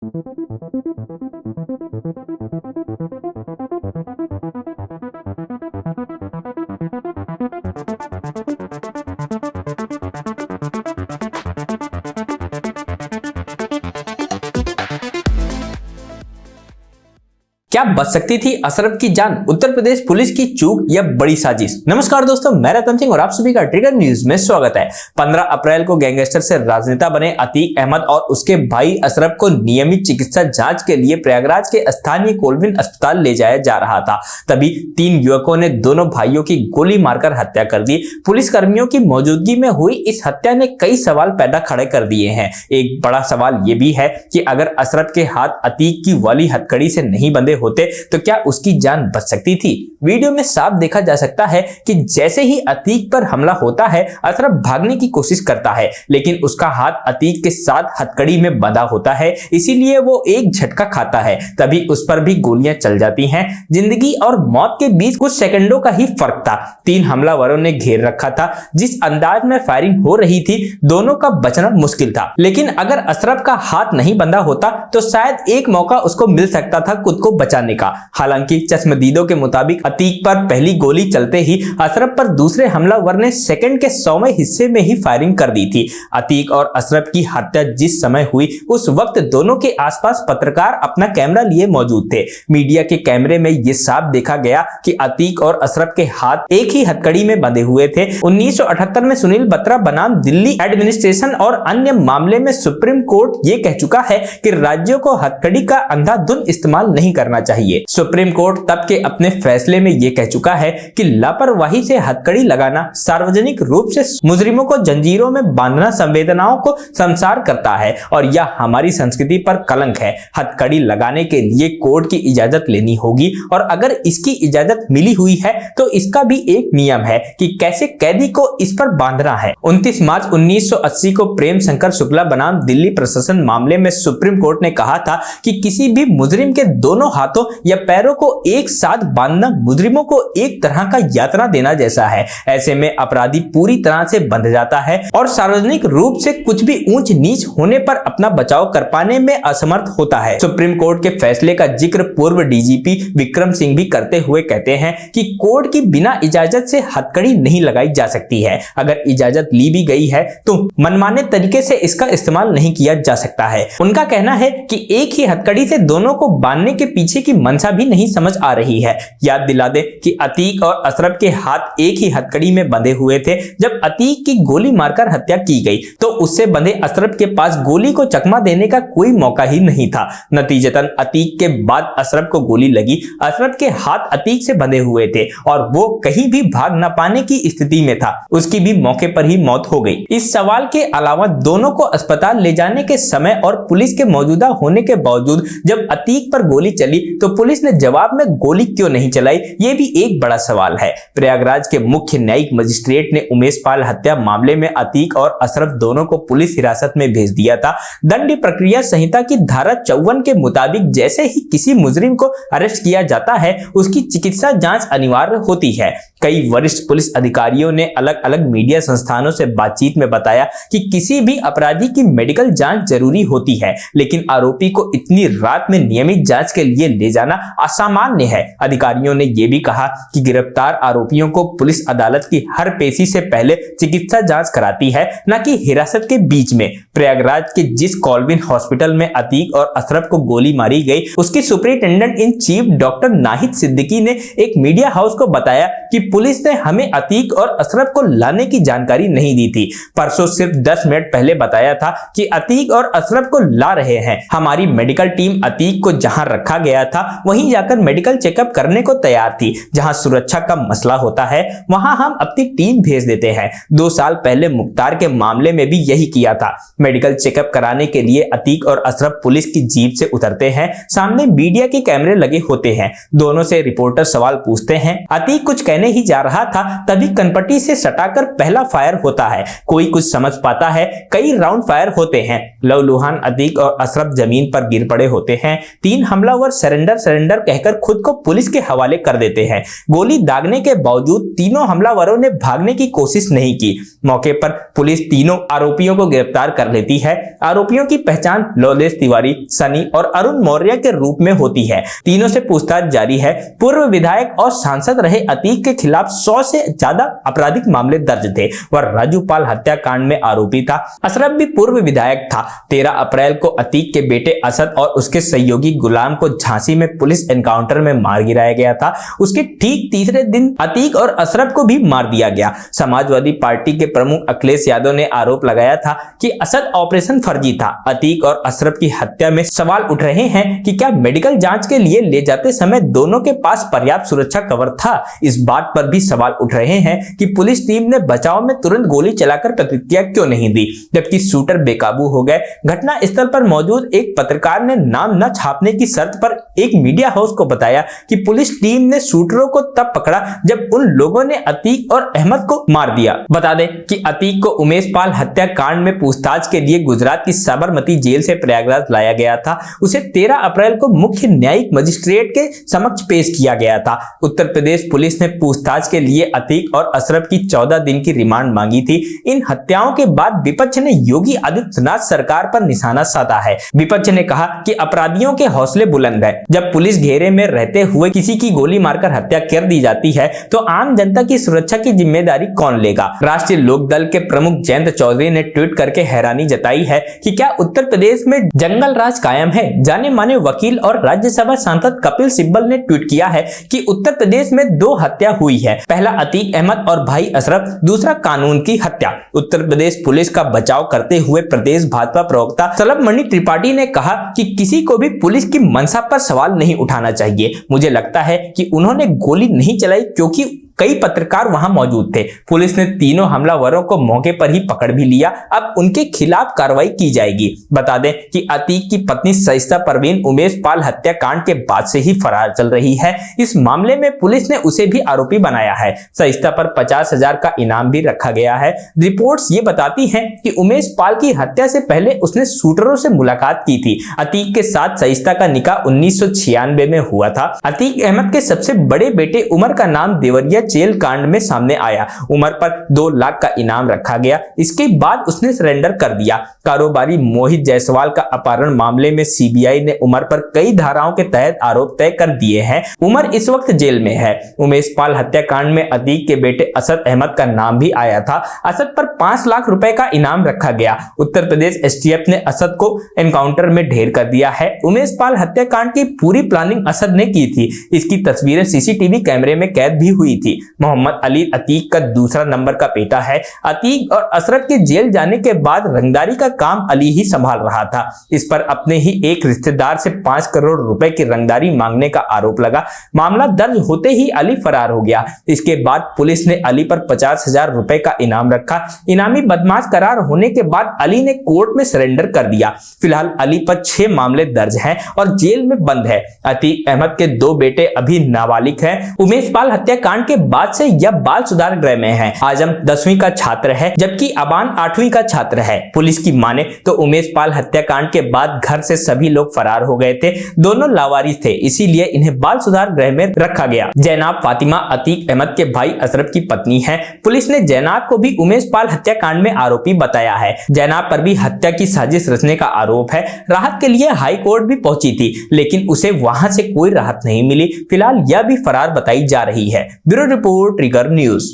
क्या बच सकती थी अशरफ की जान? उत्तर प्रदेश पुलिस की चूक या बड़ी साजिश? नमस्कार दोस्तों, मैं रतन सिंह और आप सभी का ट्रिगर न्यूज में स्वागत है। 15 अप्रैल को गैंगस्टर से राजनेता बने अतीक अहमद और उसके भाई अशरफ को नियमित चिकित्सा जांच के लिए प्रयागराज के स्थानीय कोलविन अस्पताल ले जाया जा रहा था। तभी 3 युवकों ने दोनों भाइयों की गोली मारकर हत्या कर दी। पुलिस कर्मियों की मौजूदगी में हुई इस हत्या ने कई सवाल पैदा खड़े कर दिए हैं। एक बड़ा सवाल यह भी है कि अगर अशरफ के हाथ अतीक की वाली हथकड़ी से नहीं बंधे होते तो क्या उसकी जान बच सकती थी? वीडियो में साफ देखा जा सकता है कि जैसे ही अतीक पर हमला होता है, अशरफ भागने की कोशिश करता है, लेकिन उसका हाथ अतीक के साथ हथकड़ी में बंधा होता है, इसीलिए वो एक झटका खाता है। तभी उस पर भी गोलियां चल जाती हैं। जिंदगी और मौत के बीच कुछ सेकंडों का ही फर्क था। 3 हमलावरों ने घेर रखा था। जिस अंदाज में फायरिंग हो रही थी, दोनों का बचना मुश्किल था। लेकिन अगर अशरफ का हाथ नहीं बंधा होता तो शायद एक मौका उसको मिल सकता था खुद को बचाने का। हालांकि चश्मदीदों के मुताबिक अतीक पर पहली गोली चलते ही अशरफ पर दूसरे हमलावर ने सेकंड के 100वें हिस्से में ही फायरिंग कर दी थी। अतीक और अशरफ की हत्या जिस समय हुई, उस वक्त दोनों के आसपास पत्रकार अपना कैमरा लिए मौजूद थे। मीडिया के कैमरे में यह साफ देखा गया कि अतीक और अशरफ के हाथ एक ही हथकड़ी में बंधे हुए थे। 1978 में सुनील बत्रा बनाम दिल्ली एडमिनिस्ट्रेशन और अन्य मामले में सुप्रीम कोर्ट ये कह चुका है कि राज्यों को हथकड़ी का अंधाधुंध इस्तेमाल नहीं करना चाहिए। सुप्रीम कोर्ट तब के अपने फैसले में यह कह चुका है कि लापरवाही से हथकड़ी लगाना, सार्वजनिक रूप से मुजरिमों को जंजीरों में बांधना संवेदनाओं को संसार करता है और यह हमारी संस्कृति पर कलंक है। हथकड़ी लगाने के लिए कोर्ट की इजाजत लेनी होगी और अगर इसकी इजाजत मिली हुई है तो इसका भी एक नियम है कि कैसे कैदी को इस पर बांधना है। 29 मार्च 1980 को प्रेम शंकर शुक्ला बनाम दिल्ली प्रशासन मामले में सुप्रीम कोर्ट ने कहा था कि किसी भी मुजरिम के दोनों हाथों या पैरों को एक साथ बांधना मुजरिमों को एक तरह का यातना देना जैसा है। ऐसे में अपराधी पूरी तरह से बंध जाता है और सार्वजनिक रूप से कुछ भी ऊंच नीच होने पर अपना बचाव कर पाने में असमर्थ होता है। सुप्रीम कोर्ट के फैसले का जिक्र पूर्व डीजीपी विक्रम सिंह भी करते हुए कहते हैं कि कोर्ट की बिना इजाजत से हथकड़ी नहीं लगाई जा सकती है। अगर इजाजत ली भी गई है तो मनमाने तरीके से इसका इस्तेमाल नहीं किया जा सकता है। उनका कहना है कि एक ही हथकड़ी से दोनों को बांधने के पीछे की मंशा भी नहीं समझ आ रही है। याद दिला दे कि अतीक और अशरफ के हाथ एक ही हथकड़ी में बंधे हुए थे। जब अतीक की गोली मारकर हत्या की गई तो उससे बंधे अशरफ के पास गोली को चकमा देने का कोई मौका ही नहीं था। नतीजतन अतीक के बाद अशरफ को गोली लगी। अशरफ के हाथ अतीक से बंधे हुए थे और वो कहीं भी भाग न पाने की स्थिति में था। उसकी भी मौके पर ही मौत हो गई। इस सवाल के अलावा दोनों को अस्पताल ले जाने के समय और पुलिस के मौजूदा होने के बावजूद जब अतीक पर गोली चली तो पुलिस ने जवाब में गोली क्यों नहीं चलाई, ये भी एक बड़ा सवाल है। प्रयागराज के मुख्य न्यायिक मजिस्ट्रेट ने उमेश पाल हत्या मामले में अतीक और अशरफ दोनों को पुलिस हिरासत में भेज दिया था। दंड प्रक्रिया संहिता की धारा 54 के मुताबिक जैसे ही किसी मुजरिम को अरेस्ट किया जाता है, उसकी चिकित्सा जांच अनिवार्य होती है। कई वरिष्ठ पुलिस अधिकारियों ने अलग अलग मीडिया संस्थानों से बातचीत में बताया कि किसी भी अपराधी की मेडिकल जांच जरूरी होती है, लेकिन आरोपी को इतनी रात में नियमित जांच के लिए ले जाना असामान्य है। अधिकारियों ने यह भी कहा कि गिरफ्तार आरोपियों को पुलिस अदालत की हर पेशी से पहले चिकित्सा जांच कराती है, न कि हिरासत के बीच में। प्रयागराज के जिस कोलविन हॉस्पिटल में अतीक और अशरफ को गोली मारी गई, उसकी superintendent in chief doctor Nahid Siddiqui ने एक मीडिया हाउस को बताया कि पुलिस ने हमें अतीक और अशरफ को लाने की जानकारी नहीं दी थी। परसों सिर्फ 10 मिनट पहले बताया था कि अतीक और अशरफ को ला रहे हैं। हमारी मेडिकल टीम अतीक को जहां रखा गया था वहीं जाकर मेडिकल चेकअप करने को तैयार थी। जहां सुरक्षा का मसला होता है वहां हम अपनी टीम भेज देते हैं। 2 साल पहले मुख्तार के मामले में भी यही किया था। मेडिकल चेकअप कराने के लिए अतीक और अशरफ पुलिस की जीप से उतरते हैं। सामने मीडिया के कैमरे लगे होते हैं। दोनों से रिपोर्टर सवाल पूछते हैं। अतीक कुछ कहने ही ही जा रहा था तभी कनपट्टी से सटाकर पहला फायर होता है। कोई कुछ समझ पाता है, कई राउंड फायर होते हैं। लहूलुहान अतीक और अशरफ जमीन पर गिर पड़े होते हैं। 3 हमलावर सरेंडर सरेंडर कहकर खुद को पुलिस के हवाले कर देते हैं। गोली दागने के बावजूद तीनों हमलावरों ने भागने की कोशिश नहीं की। मौके पर पुलिस तीनों आरोपियों को गिरफ्तार कर लेती है। आरोपियों की पहचान लौलेश तिवारी, सनी और अरुण मौर्य के रूप में होती है। तीनों से पूछताछ जारी है। पूर्व विधायक और सांसद रहे अतीक के खिलाफ 100 से ज्यादा आपराधिक मामले दर्ज थे। वह राजू पाल हत्याकांड में आरोपी था। अशरफ भी पूर्व विधायक था। 13 अप्रैल को अतीक के बेटे असद और उसके सहयोगी गुलाम को झांसी में पुलिस एनकाउंटर में मार गिराया गया था। उसके ठीक तीसरे दिन अतीक और अशरफ को भी मार दिया गया। समाजवादी पार्टी के प्रमुख अखिलेश यादव ने आरोप लगाया था कि असद ऑपरेशन फर्जी था। अतीक और अशरफ की हत्या में सवाल उठ रहे हैं कि क्या मेडिकल जांच के लिए ले जाते समय दोनों के पास पर्याप्त सुरक्षा कवर था। इस बात पर भी सवाल उठ रहे हैं कि पुलिस टीम ने बचाव में तुरंत गोली चलाकर प्रतिक्रिया क्यों नहीं दी, जबकि शूटर बेकाबू हो गए। घटना स्थल पर मौजूद एक पत्रकार ने नाम न छापने की शर्त पर एक मीडिया हाउस को बताया कि पुलिस टीम ने शूटरों को तब पकड़ा जब उन लोगों ने अतीक और अहमद को मार दिया। बता दें कि अतीक को उमेश पाल हत्याकांड में पूछताछ के लिए गुजरात की साबरमती जेल से प्रयागराज लाया गया था। उसे 13 अप्रैल को मुख्य न्यायिक मजिस्ट्रेट के समक्ष पेश किया गया था। उत्तर प्रदेश पुलिस ने पूछताछ के लिए अतीक और अशरफ की 14 दिन की रिमांड मांगी थी। इन हत्याओं के बाद विपक्ष ने योगी आदित्यनाथ सरकार पर निशाना साधा है। विपक्ष ने कहा कि अपराधियों के हौसले बुलंद है। जब पुलिस घेरे में रहते हुए किसी की गोली मारकर हत्या कर दी जाती है तो आम जनता की सुरक्षा की जिम्मेदारी कौन लेगा। राष्ट्रीय लोक दल के प्रमुख जयंत चौधरी ने ट्वीट करके हैरानी जताई है कि क्या उत्तर प्रदेश में जंगल राज कायम है। जाने माने वकील और राज्यसभा सांसद कपिल सिब्बल ने ट्वीट किया है कि उत्तर प्रदेश में 2 हत्या हुई है। पहला अतीक अहमद और भाई अशरफ, दूसरा कानून की हत्या। उत्तर प्रदेश पुलिस का बचाव करते हुए प्रदेश भाजपा प्रवक्ता सलभ मणि त्रिपाठी ने कहा कि किसी को भी पुलिस की मंशा पर सवाल नहीं उठाना चाहिए। मुझे लगता है कि उन्होंने गोली नहीं चलाई क्योंकि कई पत्रकार वहां मौजूद थे। पुलिस ने तीनों हमलावरों को मौके पर ही पकड़ भी लिया। अब उनके खिलाफ कार्रवाई की जाएगी। बता दें कि अतीक की पत्नी सरिता परवीन उमेश पाल हत्याकांड के बाद से ही फरार चल रही है। इस मामले में पुलिस ने उसे भी आरोपी बनाया है। सरिता पर 50,000 का इनाम भी रखा गया है। रिपोर्ट्स ये बताती हैं कि उमेश पाल की हत्या से पहले उसने शूटरों से मुलाकात की थी। अतीक के साथ सरिता का निकाह 1996 में हुआ था। अतीक अहमद के सबसे बड़े बेटे उमर का नाम देवरिया जेल कांड में सामने आया। उमर पर 2 लाख का इनाम रखा गया। इसके बाद उसने सरेंडर कर दिया। कारोबारी मोहित जायसवाल का अपहरण मामले में सीबीआई ने उमर पर कई धाराओं के तहत आरोप तय कर दिए हैं। उमर इस वक्त जेल में है। उमेश पाल हत्याकांड में अतीक के बेटे असद अहमद का नाम भी आया था। असद पर 5 लाख रुपए का इनाम रखा गया। उत्तर प्रदेश एसटीएफ ने असद को एनकाउंटर में ढेर कर दिया है। उमेश पाल हत्याकांड की पूरी प्लानिंग असद ने की थी। इसकी तस्वीरें सीसीटीवी कैमरे में कैद भी हुई थी। मोहम्मद अली अतीक का दूसरा नंबर का बेटा है। अतीक और अशरफ के जेल जाने के बाद रंगदारी का काम अली ही संभाल रहा था। इस पर अपने ही एक रिश्तेदार से 5 करोड़ रुपए की रंगदारी मांगने का आरोप लगा। मामला दर्ज होते ही अली फरार हो गया। इसके बाद पुलिस ने अली पर 50,000 रुपए का इनाम रखा। इनामी बदमाश करार होने के बाद अली ने कोर्ट में सरेंडर कर दिया। फिलहाल अली पर 6 मामले दर्ज हैं और जेल में बंद है। अतीक अहमद के 2 बेटे अभी नाबालिग हैं। उमेश पाल हत्याकांड के बाद से यह बाल सुधार गृह में है। आजम 10वीं का छात्र है जबकि अबान 8वीं का छात्र है। पुलिस की माने तो उमेश पाल हत्याकांड के बाद घर से सभी लोग फरार हो गए थे। दोनों लावारिस थे, इसीलिए इन्हें बाल सुधार गृह में रखा गया। जैनाब फातिमा अतीक अहमद के भाई अशरफ की पत्नी है। पुलिस ने जैनाब को भी उमेश पाल हत्याकांड में आरोपी बताया है। जैनाब पर भी हत्या की साजिश रचने का आरोप है। राहत के लिए हाई कोर्ट भी पहुंची थी लेकिन उसे वहां से कोई राहत नहीं मिली। फिलहाल यह भी फरार बताई जा रही है। Bureau report trigger news.